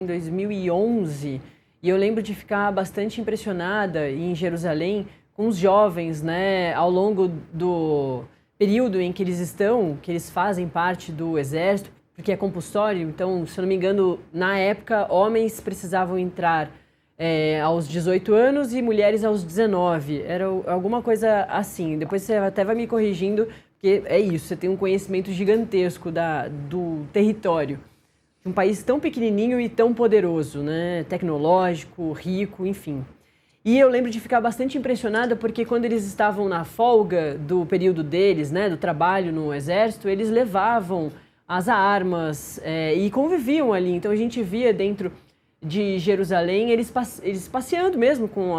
em 2011 e eu lembro de ficar bastante impressionada em Jerusalém com os jovens, né, ao longo do período em que eles estão, que eles fazem parte do exército, porque é compulsório. Então, se eu não me engano, na época, homens precisavam entrar aos 18 anos e mulheres aos 19. Era alguma coisa assim. Depois você até vai me corrigindo, porque é isso, você tem um conhecimento gigantesco do território de um país tão pequenininho e tão poderoso, né? Tecnológico, rico, enfim. E eu lembro de ficar bastante impressionada porque quando eles estavam na folga do período deles, né, do trabalho no exército, eles levavam as armas e conviviam ali. Então a gente via dentro de Jerusalém eles passeando mesmo com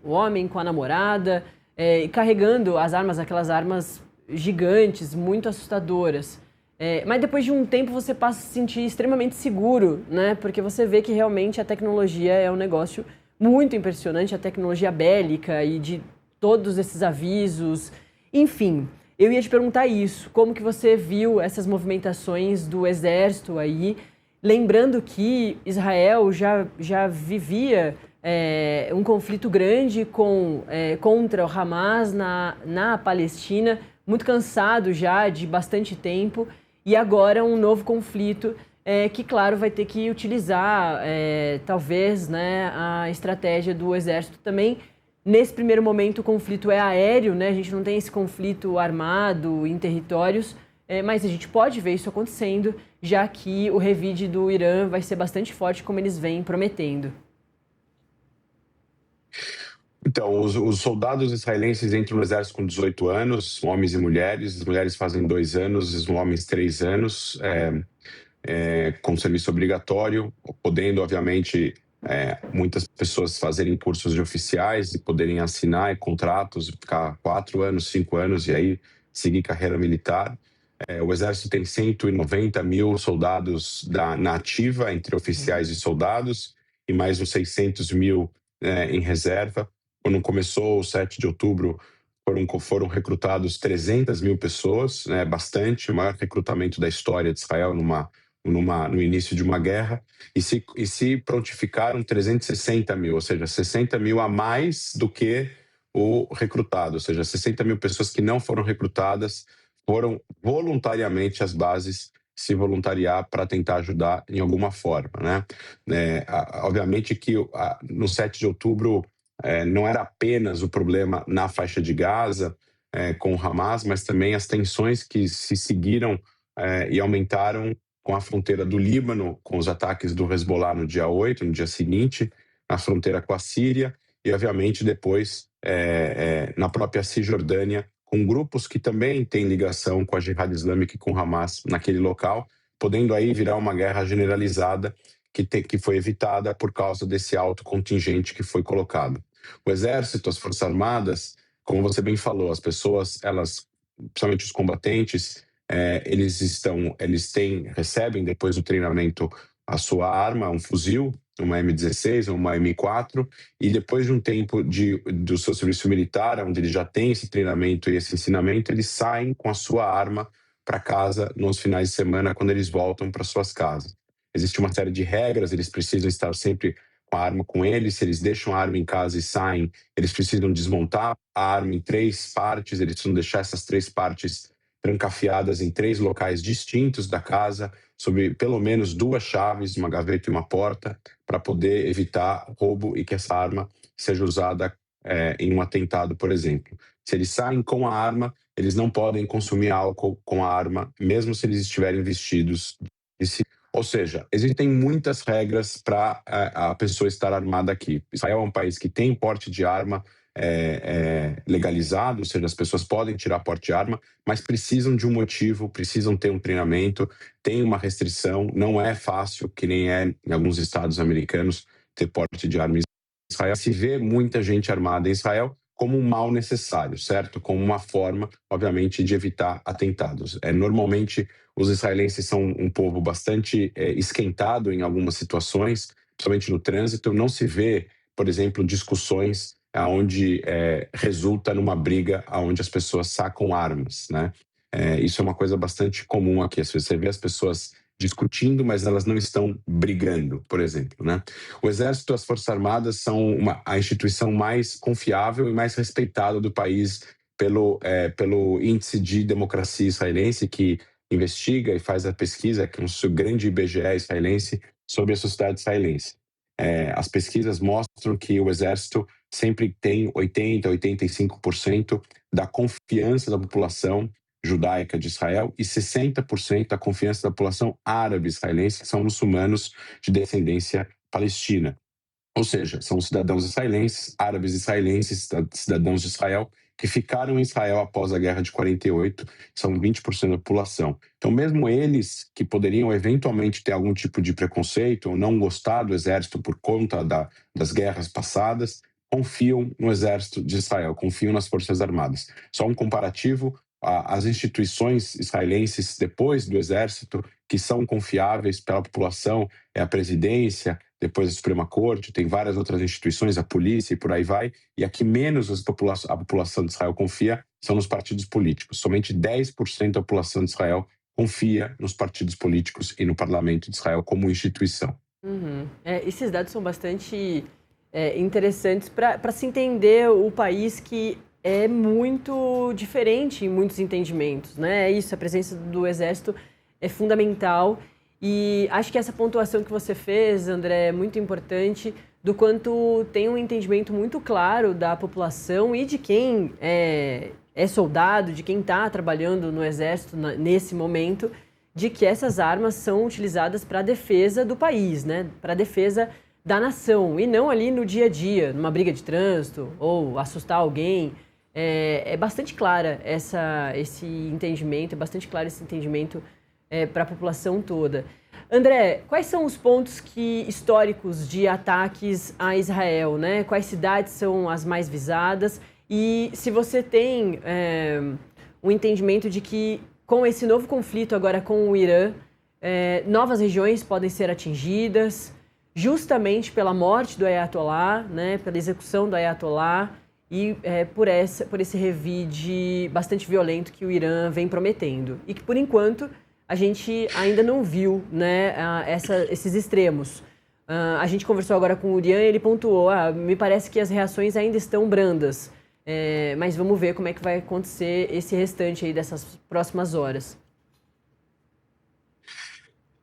o homem, com a namorada, e carregando as armas, aquelas armas gigantes, muito assustadoras. Mas depois de um tempo você passa a se sentir extremamente seguro, né? Porque você vê que realmente a tecnologia é um negócio muito impressionante, a tecnologia bélica e de todos esses avisos. Enfim, eu ia te perguntar isso, como que você viu essas movimentações do exército aí, lembrando que Israel já vivia um conflito grande contra o Hamas na Palestina, muito cansado já de bastante tempo, e agora um novo conflito que, claro, vai ter que utilizar, talvez, né, a estratégia do exército também. Nesse primeiro momento, o conflito é aéreo, né? A gente não tem esse conflito armado em territórios, mas a gente pode ver isso acontecendo, já que o revide do Irã vai ser bastante forte, como eles vêm prometendo. Então, os soldados israelenses entram no exército com 18 anos, homens e mulheres. As mulheres fazem 2 anos, os homens 3 anos, com serviço obrigatório, podendo, obviamente, muitas pessoas fazerem cursos de oficiais e poderem assinar contratos, ficar 4 anos, 5 anos e aí seguir carreira militar. O exército tem 190 mil soldados na ativa, entre oficiais e soldados, e mais uns 600 mil em reserva. Quando começou o 7 de outubro, foram recrutados 300 mil pessoas, né, bastante, o maior recrutamento da história de Israel no início de uma guerra, e se prontificaram 360 mil, ou seja, 60 mil a mais do que o recrutado, ou seja, 60 mil pessoas que não foram recrutadas foram voluntariamente às bases se voluntariar para tentar ajudar em alguma forma, né? Obviamente que no 7 de outubro não era apenas o problema na faixa de Gaza com o Hamas, mas também as tensões que se seguiram e aumentaram com a fronteira do Líbano, com os ataques do Hezbollah no dia 8, no dia seguinte, na fronteira com a Síria, e obviamente depois na própria Cisjordânia, com grupos que também têm ligação com a Jihad Islâmica e com o Hamas naquele local, podendo aí virar uma guerra generalizada que foi evitada por causa desse alto contingente que foi colocado. O Exército, as Forças Armadas, como você bem falou, as pessoas, elas, principalmente os combatentes, recebem depois do treinamento a sua arma, um fuzil, uma M16 ou uma M4, e depois de um tempo do seu serviço militar, onde eles já têm esse treinamento e esse ensinamento, eles saem com a sua arma para casa nos finais de semana, quando eles voltam para suas casas. Existe uma série de regras, eles precisam estar sempre com a arma com eles, se eles deixam a arma em casa e saem, eles precisam desmontar a arma em 3 partes, eles precisam deixar essas 3 partes trancafiadas em 3 locais distintos da casa, sob pelo menos 2 chaves, uma gaveta e uma porta, para poder evitar roubo e que essa arma seja usada em um atentado, por exemplo. Se eles saem com a arma, eles não podem consumir álcool com a arma, mesmo se eles estiverem vestidos de civil. Ou seja, existem muitas regras para a pessoa estar armada aqui. Israel é um país que tem porte de arma legalizado, ou seja, as pessoas podem tirar porte de arma, mas precisam de um motivo, precisam ter um treinamento, tem uma restrição, não é fácil, que nem é em alguns estados americanos, ter porte de arma em Israel. Se vê muita gente armada em Israel como um mal necessário, certo? Como uma forma, obviamente, de evitar atentados. Normalmente, os israelenses são um povo bastante esquentado em algumas situações, principalmente no trânsito. Não se vê, por exemplo, discussões onde resulta numa briga onde as pessoas sacam armas, né? Isso é uma coisa bastante comum aqui. Se você vê as pessoas discutindo, mas elas não estão brigando, por exemplo, né? O Exército e as Forças Armadas são a instituição mais confiável e mais respeitada do país pelo Índice de Democracia Israelense, que investiga e faz a pesquisa, que é um grande IBGE israelense, sobre a sociedade israelense. As pesquisas mostram que o Exército sempre tem 80%, 85% da confiança da população judaica de Israel e 60% da confiança da população árabe israelense, que são muçulmanos de descendência palestina. Ou seja, são cidadãos israelenses, árabes israelenses, cidadãos de Israel, que ficaram em Israel após a Guerra de 48, são 20% da população. Então, mesmo eles que poderiam eventualmente ter algum tipo de preconceito ou não gostar do exército por conta das guerras passadas, confiam no exército de Israel, confiam nas Forças Armadas. Só um comparativo, as instituições israelenses depois do exército, que são confiáveis pela população, é a presidência, depois a Suprema Corte, tem várias outras instituições, a polícia e por aí vai, e a que menos a população de Israel confia são nos partidos políticos. Somente 10% da população de Israel confia nos partidos políticos e no parlamento de Israel como instituição. Uhum. Esses dados são bastante interessantes para se entender o país, que é muito diferente em muitos entendimentos, né? É isso, a presença do Exército é fundamental. E acho que essa pontuação que você fez, André, é muito importante, do quanto tem um entendimento muito claro da população e de quem é soldado, de quem está trabalhando no Exército nesse momento, de que essas armas são utilizadas para a defesa do país, né? Para a defesa da nação, e não ali no dia a dia, numa briga de trânsito ou assustar alguém. É bastante clara esse entendimento, é bastante claro esse entendimento para a população toda. André, quais são os pontos históricos de ataques a Israel, né? Quais cidades são as mais visadas? E se você tem um entendimento de que, com esse novo conflito agora com o Irã, novas regiões podem ser atingidas, justamente pela morte do Ayatollah, né? Pela execução do Ayatollah, e por esse revide bastante violento que o Irã vem prometendo. E que, por enquanto, a gente ainda não viu, né, esses extremos. A gente conversou agora com o Urian e ele pontuou, me parece que as reações ainda estão brandas, mas vamos ver como é que vai acontecer esse restante aí dessas próximas horas.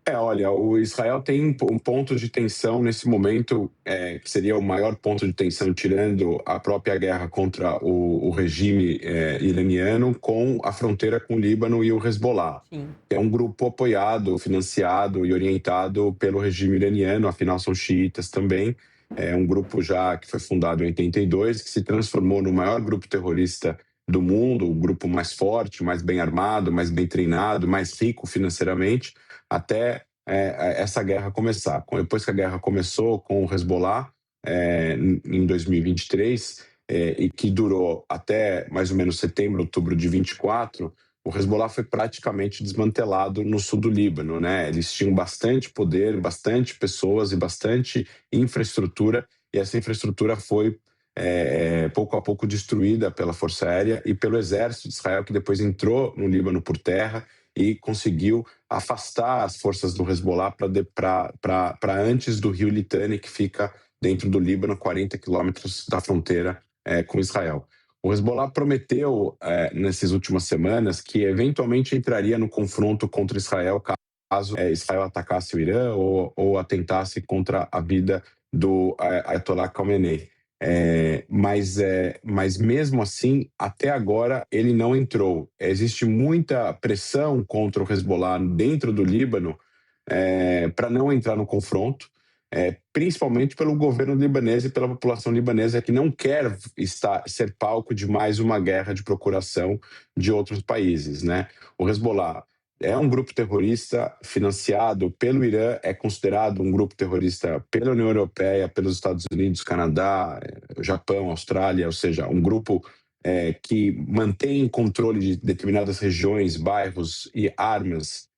Olha, o Israel tem um ponto de tensão nesse momento, que seria o maior ponto de tensão, tirando a própria guerra contra o regime iraniano, com a fronteira com o Líbano e o Hezbollah. Sim. É um grupo apoiado, financiado e orientado pelo regime iraniano, afinal são xiitas também. É um grupo já que foi fundado em 82, que se transformou no maior grupo terrorista do mundo, o grupo mais forte, mais bem armado, mais bem treinado, mais rico financeiramente, até essa guerra começar. Depois que a guerra começou com o Hezbollah, em 2023, e que durou até mais ou menos setembro, outubro de 24, o Hezbollah foi praticamente desmantelado no sul do Líbano, né? Eles tinham bastante poder, bastante pessoas e bastante infraestrutura, e essa infraestrutura foi pouco a pouco destruída pela Força Aérea e pelo Exército de Israel, que depois entrou no Líbano por terra e conseguiu afastar as forças do Hezbollah para antes do rio Litani, que fica dentro do Líbano, 40 quilômetros da fronteira com Israel. O Hezbollah prometeu, nessas últimas semanas, que eventualmente entraria no confronto contra Israel caso Israel atacasse o Irã ou atentasse contra a vida do Ayatollah Khamenei. Mas mesmo assim, até agora, ele não entrou. Existe muita pressão contra o Hezbollah dentro do Líbano para não entrar no confronto, principalmente pelo governo libanês e pela população libanesa, que não quer ser palco de mais uma guerra de procuração de outros países, né? O Hezbollah é um grupo terrorista financiado pelo Irã, é considerado um grupo terrorista pela União Europeia, pelos Estados Unidos, Canadá, Japão, Austrália, ou seja, um grupo que mantém controle de determinadas regiões, bairros e armas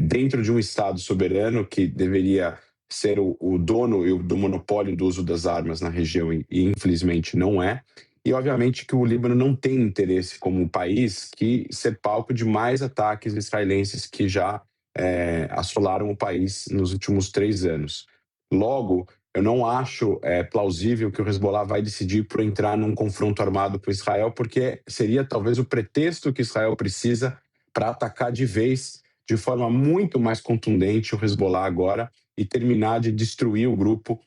dentro de um Estado soberano que deveria ser o dono do monopólio do uso das armas na região e infelizmente não é. E, obviamente, que o Líbano não tem interesse como país que ser palco de mais ataques israelenses que já assolaram o país nos últimos 3 anos. Logo, eu não acho plausível que o Hezbollah vai decidir por entrar num confronto armado com Israel, porque seria talvez o pretexto que Israel precisa para atacar de vez, de forma muito mais contundente, o Hezbollah agora e terminar de destruir o grupo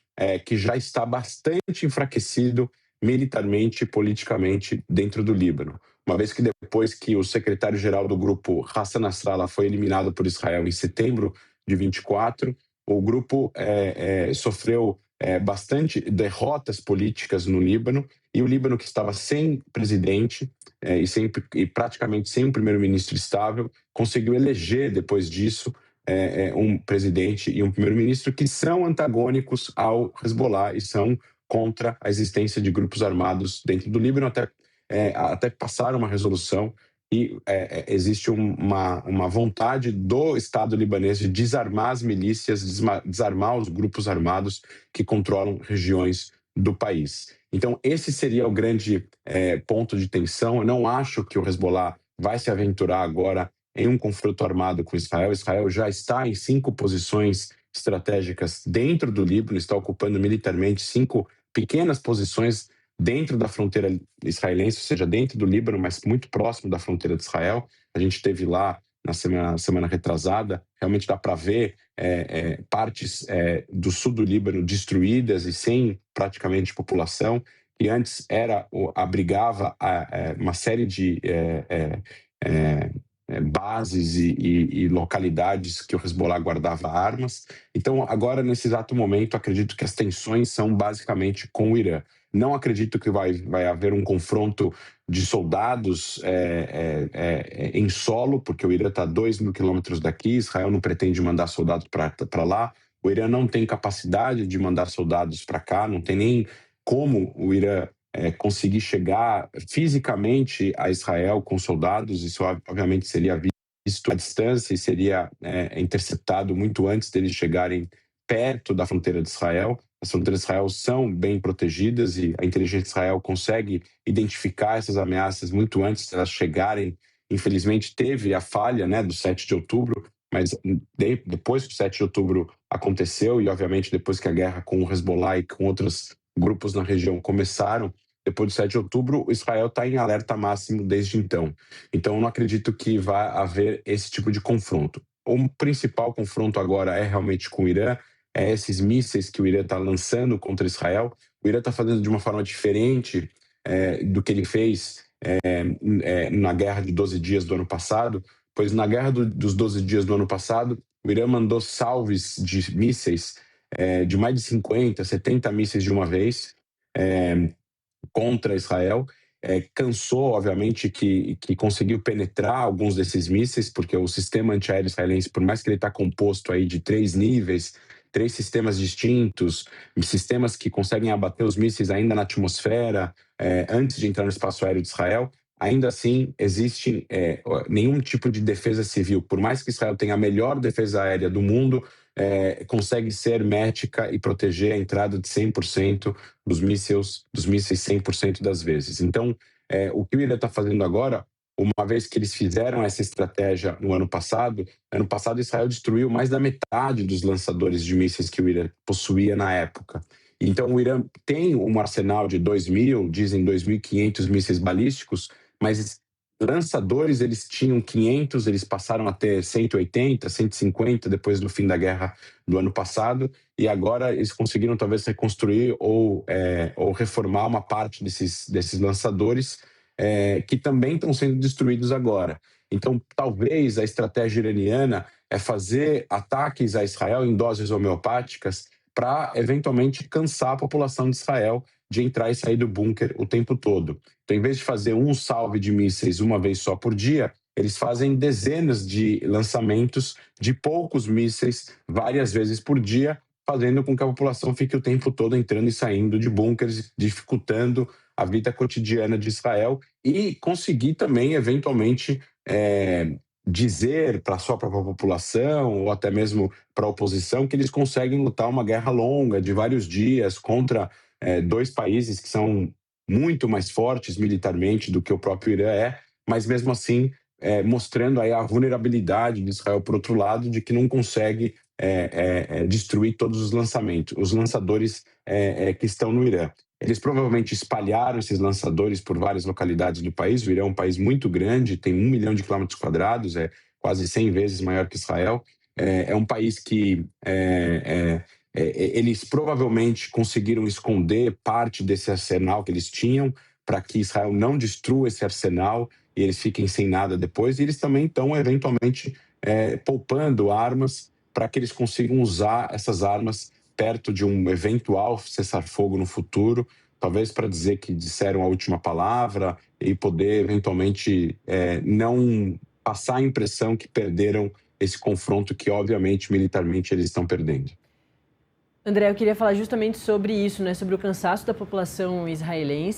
que já está bastante enfraquecido militarmente e politicamente dentro do Líbano. Uma vez que depois que o secretário-geral do grupo, Hassan Nasrallah, foi eliminado por Israel em setembro de 24, o grupo sofreu bastante derrotas políticas no Líbano, e o Líbano, que estava sem presidente e praticamente sem um primeiro-ministro estável, conseguiu eleger, depois disso, um presidente e um primeiro-ministro que são antagônicos ao Hezbollah e são contra a existência de grupos armados dentro do Líbano, até passaram uma resolução e existe uma vontade do Estado libanês de desarmar as milícias, desarmar os grupos armados que controlam regiões do país. Então, esse seria o grande ponto de tensão. Eu não acho que o Hezbollah vai se aventurar agora em um confronto armado com Israel. Israel já está em 5 posições estratégicas dentro do Líbano, está ocupando militarmente 5 pequenas posições dentro da fronteira israelense, ou seja, dentro do Líbano, mas muito próximo da fronteira de Israel. A gente esteve lá na semana retrasada, realmente dá para ver partes do sul do Líbano destruídas e sem praticamente população, que antes abrigava uma série de bases e localidades que o Hezbollah guardava armas. Então, agora, nesse exato momento, acredito que as tensões são basicamente com o Irã. Não acredito que vai haver um confronto de soldados em solo, porque o Irã está a 2.000 quilômetros daqui, Israel não pretende mandar soldados para lá, o Irã não tem capacidade de mandar soldados para cá, não tem nem como o Irã conseguir chegar fisicamente a Israel com soldados. Isso obviamente seria visto à distância e seria interceptado muito antes deles chegarem perto da fronteira de Israel. As fronteiras de Israel são bem protegidas e a inteligência de Israel consegue identificar essas ameaças muito antes de elas chegarem. Infelizmente, teve a falha do 7 de outubro, mas depois que o 7 de outubro aconteceu e, obviamente, depois que a guerra com o Hezbollah e com outros grupos na região começaram, depois do 7 de outubro, Israel está em alerta máximo desde então. Então, eu não acredito que vai haver esse tipo de confronto. O principal confronto agora é realmente com o Irã, esses mísseis que o Irã está lançando contra Israel. O Irã está fazendo de uma forma diferente do que ele fez na guerra de 12 dias do ano passado, pois na guerra dos 12 dias do ano passado, o Irã mandou salves de mísseis, de mais de 50, 70 mísseis de uma vez, contra Israel. Cansou, obviamente, que conseguiu penetrar alguns desses mísseis, porque o sistema antiaéreo israelense, por mais que ele está composto aí de 3 níveis, 3 sistemas distintos, sistemas que conseguem abater os mísseis ainda na atmosfera, antes de entrar no espaço aéreo de Israel, ainda assim existe nenhum tipo de defesa civil. Por mais que Israel tenha a melhor defesa aérea do mundo, consegue ser hermética e proteger a entrada de 100% dos mísseis 100% das vezes. Então, o que o Irã está fazendo agora, uma vez que eles fizeram essa estratégia no ano passado Israel destruiu mais da metade dos lançadores de mísseis que o Irã possuía na época. Então, o Irã tem um arsenal de 2.000, dizem 2.500 mísseis balísticos, mas lançadores eles tinham 500, eles passaram a ter 180, 150 depois do fim da guerra do ano passado, e agora eles conseguiram talvez reconstruir ou reformar uma parte desses lançadores que também estão sendo destruídos agora. Então, talvez a estratégia iraniana é fazer ataques a Israel em doses homeopáticas para, eventualmente, cansar a população de Israel de entrar e sair do bunker o tempo todo. Então, em vez de fazer um salve de mísseis uma vez só por dia, eles fazem dezenas de lançamentos de poucos mísseis várias vezes por dia, fazendo com que a população fique o tempo todo entrando e saindo de bunkers, dificultando a vida cotidiana de Israel e conseguir também, eventualmente, dizer para a sua própria população ou até mesmo para a oposição que eles conseguem lutar uma guerra longa de vários dias contra 2 países que são muito mais fortes militarmente do que o próprio Irã mas mesmo assim mostrando aí a vulnerabilidade de Israel, por outro lado, de que não consegue destruir todos os lançadores que estão no Irã. Eles provavelmente espalharam esses lançadores por várias localidades do país. O Irã é um país muito grande, tem 1 milhão de quilômetros quadrados, é quase 100 vezes maior que Israel. É um país que eles provavelmente conseguiram esconder parte desse arsenal que eles tinham para que Israel não destrua esse arsenal e eles fiquem sem nada depois. E eles também estão, eventualmente, poupando armas para que eles consigam usar essas armas perto de um eventual cessar-fogo no futuro, talvez para dizer que disseram a última palavra e poder, eventualmente, não passar a impressão que perderam esse confronto que, obviamente, militarmente eles estão perdendo. André, eu queria falar justamente sobre isso, né? Sobre o cansaço da população israelense.